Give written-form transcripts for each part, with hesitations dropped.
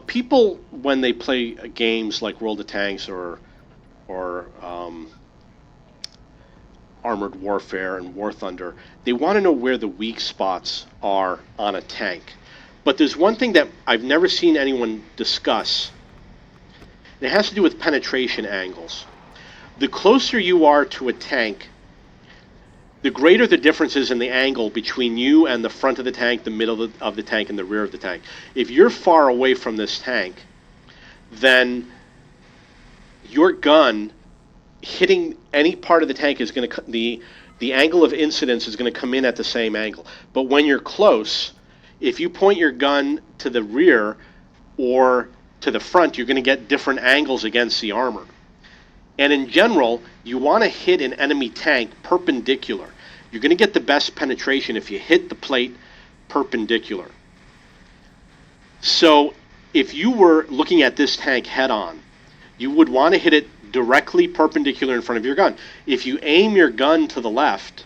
People, when they play games like World of Tanks or Armored Warfare and War Thunder, they want to know where the weak spots are on a tank. But there's one thing that I've never seen anyone discuss, and it has to do with penetration angles. The closer you are to a tank, the greater the difference is in the angle between you and the front of the tank, the middle of the tank, and the rear of the tank. If you're far away from this tank, then your gun hitting any part of the tank is going to the angle of incidence is going to come in at the same angle. But when you're close, if you point your gun to the rear or to the front, you're going to get different angles against the armor. And in general, you want to hit an enemy tank perpendicular. You're going to get the best penetration if you hit the plate perpendicular. So if you were looking at this tank head on, you would want to hit it directly perpendicular in front of your gun. If you aim your gun to the left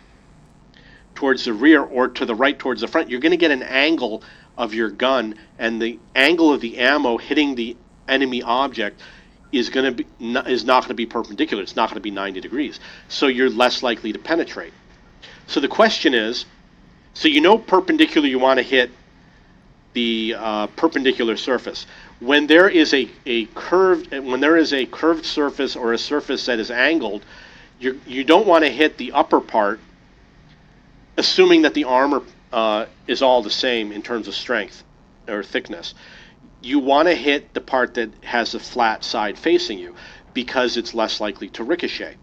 towards the rear or to the right towards the front, you're going to get an angle of your gun, and the angle of the ammo hitting the enemy object is not going to be perpendicular. It's not going to be 90 degrees. So you're less likely to penetrate. So the question is, so you know perpendicular, you want to hit the perpendicular surface. When there is a curved surface or a surface that is angled, you don't want to hit the upper part, assuming that the armor is all the same in terms of strength or thickness. You want to hit the part that has a flat side facing you because it's less likely to ricochet.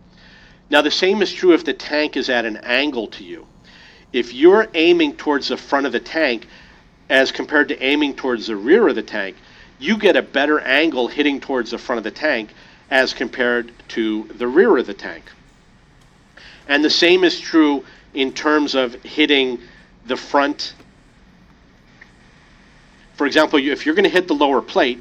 Now the same is true if the tank is at an angle to you. If you're aiming towards the front of the tank as compared to aiming towards the rear of the tank, you get a better angle hitting towards the front of the tank as compared to the rear of the tank. And the same is true in terms of hitting the front. For example, if you're going to hit the lower plate,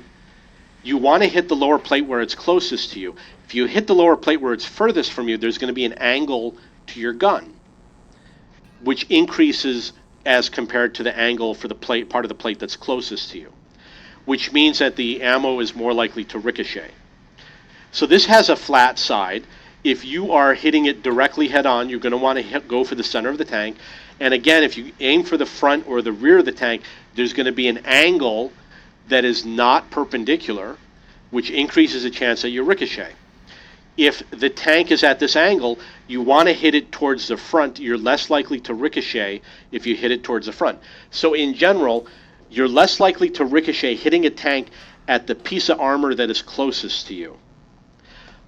you want to hit the lower plate where it's closest to you. If you hit the lower plate where it's furthest from you, there's going to be an angle to your gun, which increases as compared to the angle for the plate, part of the plate that's closest to you, which means that the ammo is more likely to ricochet. So this has a flat side. If you are hitting it directly head on, you're going to want to go for the center of the tank. And again, if you aim for the front or the rear of the tank, there's going to be an angle that is not perpendicular, which increases the chance that you ricochet. If the tank is at this angle, you want to hit it towards the front. You're less likely to ricochet if you hit it towards the front. So in general, you're less likely to ricochet hitting a tank at the piece of armor that is closest to you.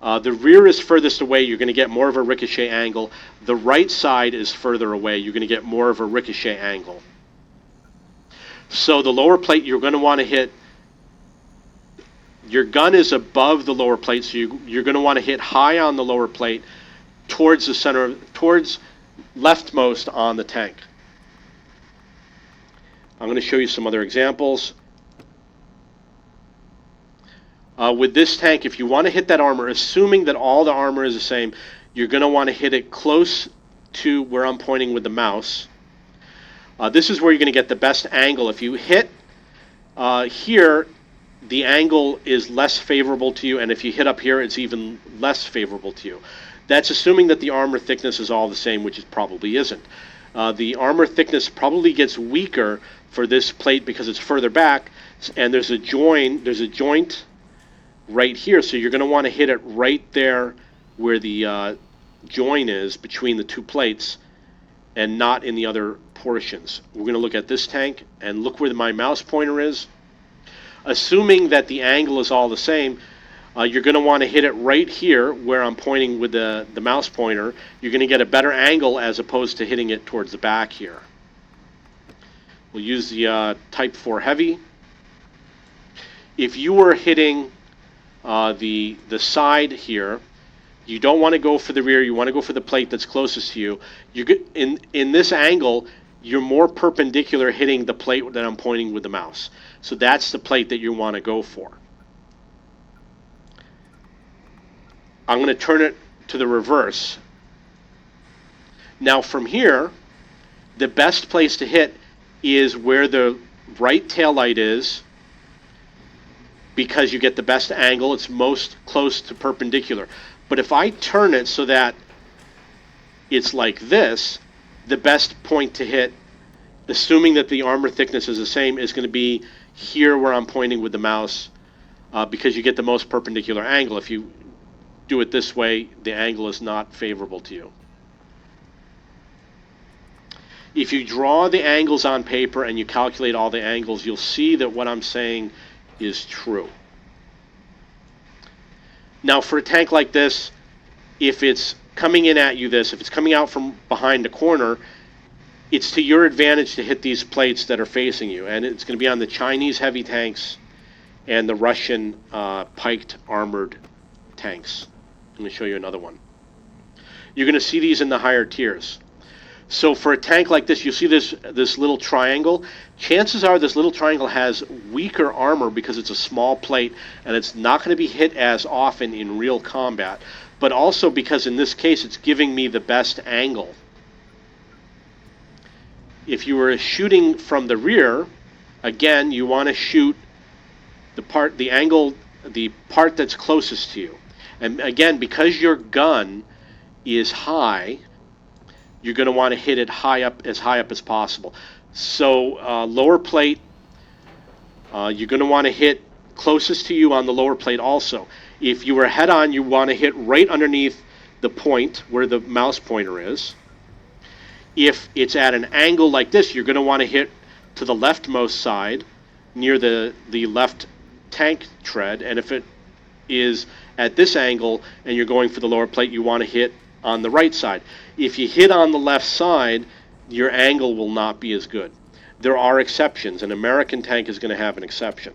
The rear is furthest away. You're going to get more of a ricochet angle. The right side is further away. You're going to get more of a ricochet angle. So the lower plate, you're going to want to hit. Your gun is above the lower plate, so you're going to want to hit high on the lower plate towards the center, towards leftmost on the tank. I'm going to show you some other examples. With this tank, if you want to hit that armor, assuming that all the armor is the same, you're going to want to hit it close to where I'm pointing with the mouse. This is where you're going to get the best angle. If you hit here, the angle is less favorable to you, and if you hit up here, it's even less favorable to you. That's assuming that the armor thickness is all the same, which it probably isn't. The armor thickness probably gets weaker for this plate because it's further back, and there's a joint right here, so you're going to want to hit it right there where the joint is between the two plates and not in the other portions. We're going to look at this tank and look where my mouse pointer is. Assuming that the angle is all the same, you're going to want to hit it right here where I'm pointing with the mouse pointer. You're going to get a better angle as opposed to hitting it towards the back here. We'll use the Type 4 Heavy. If you were hitting the side here, you don't want to go for the rear. You want to go for the plate that's closest to you. In this angle, you're more perpendicular hitting the plate that I'm pointing with the mouse. So that's the plate that you want to go for. I'm going to turn it to the reverse. Now from here, the best place to hit is where the right tail light is because you get the best angle. It's most close to perpendicular. But if I turn it so that it's like this, the best point to hit, assuming that the armor thickness is the same, is going to be here where I'm pointing with the mouse, because you get the most perpendicular angle. If you do it this way, the angle is not favorable to you. If you draw the angles on paper and you calculate all the angles, you'll see that what I'm saying is true. Now, for a tank like this, if it's coming in at you if it's coming out from behind the corner, it's to your advantage to hit these plates that are facing you. And it's going to be on the Chinese heavy tanks and the Russian piked armored tanks. Let me show you another one. You're going to see these in the higher tiers. So for a tank like this, you see this little triangle. Chances are this little triangle has weaker armor because it's a small plate and it's not going to be hit as often in real combat, but also because in this case it's giving me the best angle. If you were shooting from the rear, again, you want to shoot the part that's closest to you. And again, because your gun is high, you're going to want to hit it as high up as possible. So lower plate, you're going to want to hit closest to you on the lower plate also. If you were head on, you want to hit right underneath the point where the mouse pointer is. If it's at an angle like this, you're going to want to hit to the leftmost side near the left tank tread. And if it is at this angle and you're going for the lower plate, you want to hit on the right side. If you hit on the left side, your angle will not be as good. There are exceptions. An American tank is going to have an exception.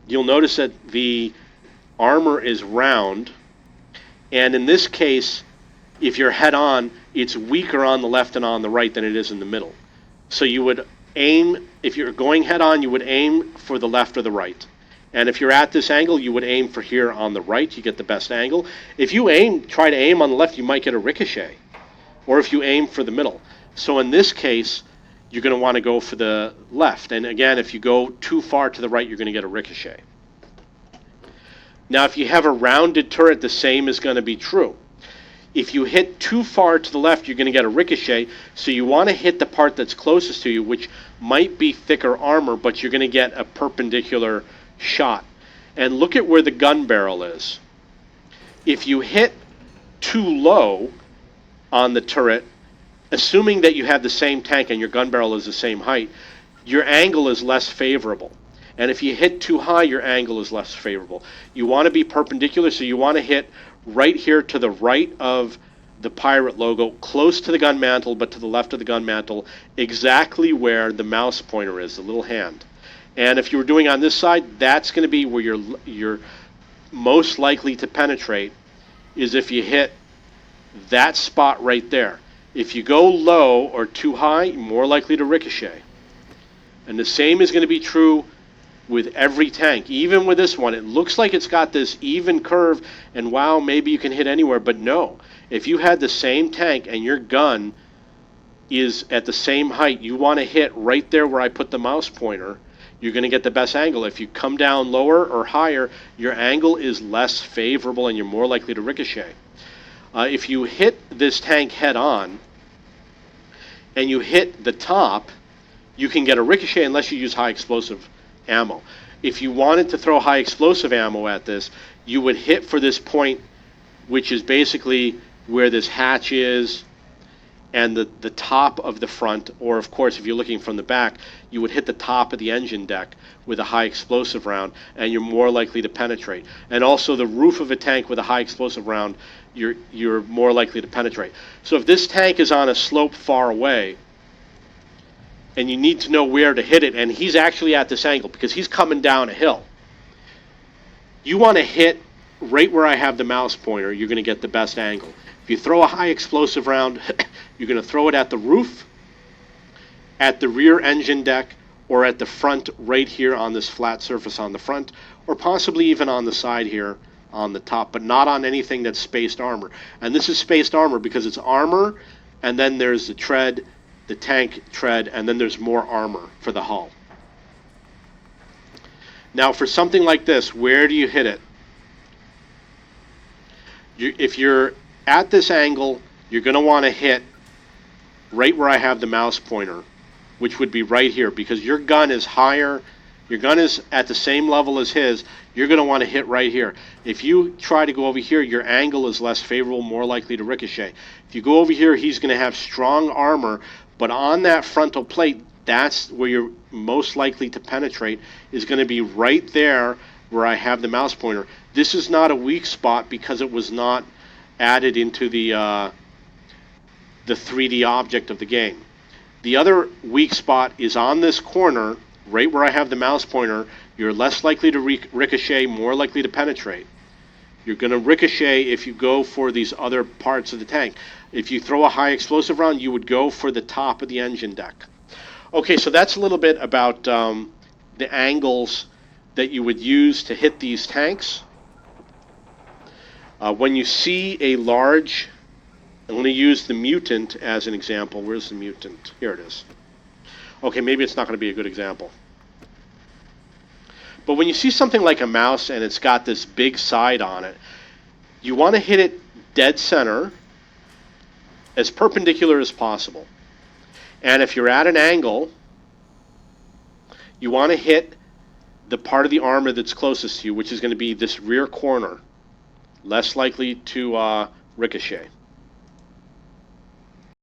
You'll notice that the armor is round, and in this case, if you're head on, it's weaker on the left and on the right than it is in the middle. So you would aim, if you're going head on, you would aim for the left or the right. And if you're at this angle, you would aim for here on the right. You get the best angle. If you try to aim on the left, you might get a ricochet. Or if you aim for the middle. So in this case, you're going to want to go for the left. And again, if you go too far to the right, you're going to get a ricochet. Now, if you have a rounded turret, the same is going to be true. If you hit too far to the left, you're going to get a ricochet. So you want to hit the part that's closest to you, which might be thicker armor, but you're going to get a perpendicular shot. And look at where the gun barrel is. If you hit too low on the turret, assuming that you have the same tank and your gun barrel is the same height, your angle is less favorable. And if you hit too high, your angle is less favorable. You want to be perpendicular, so you want to hit right here to the right of the pirate logo, close to the gun mantle, but to the left of the gun mantle, exactly where the mouse pointer is, the little hand. And if you were doing on this side, that's going to be where you're most likely to penetrate, is if you hit that spot right there. If you go low or too high, you're more likely to ricochet. And the same is going to be true with every tank. Even with this one, it looks like it's got this even curve, and wow, maybe you can hit anywhere, but no. If you had the same tank and your gun is at the same height, you want to hit right there where I put the mouse pointer. You're going to get the best angle. If you come down lower or higher, your angle is less favorable and you're more likely to ricochet. If you hit this tank head on and you hit the top, you can get a ricochet unless you use high explosive ammo. If you wanted to throw high explosive ammo at this, you would hit for this point, which is basically where this hatch is and the top of the front, or of course if you're looking from the back, you would hit the top of the engine deck with a high explosive round, and you're more likely to penetrate. And also the roof of a tank with a high explosive round, you're more likely to penetrate. So if this tank is on a slope far away, and you need to know where to hit it, and he's actually at this angle because he's coming down a hill, you want to hit right where I have the mouse pointer. You're going to get the best angle. If you throw a high explosive round, you're going to throw it at the roof, at the rear engine deck, or at the front right here on this flat surface on the front, or possibly even on the side here on the top, but not on anything that's spaced armor. And this is spaced armor because it's armor, and then there's the tread, the tank tread, and then there's more armor for the hull. Now for something like this, where do you hit it? If you're at this angle, you're going to want to hit right where I have the mouse pointer, which would be right here, because your gun is higher, your gun is at the same level as his, you're going to want to hit right here. If you try to go over here, your angle is less favorable, more likely to ricochet. If you go over here, he's going to have strong armor, but on that frontal plate, that's where you're most likely to penetrate, is going to be right there where I have the mouse pointer. This is not a weak spot because it was not added into the 3D object of the game. The other weak spot is on this corner, right where I have the mouse pointer. You're less likely to ricochet, more likely to penetrate. You're going to ricochet if you go for these other parts of the tank. If you throw a high explosive round, you would go for the top of the engine deck. Okay, so that's a little bit about the angles that you would use to hit these tanks. When you see a large, I'm going to use the mutant as an example. Where's the mutant? Here it is. Okay, maybe it's not going to be a good example. But when you see something like a mouse and it's got this big side on it, you want to hit it dead center, as perpendicular as possible. And if you're at an angle, you want to hit the part of the armor that's closest to you, which is going to be this rear corner, less likely to ricochet.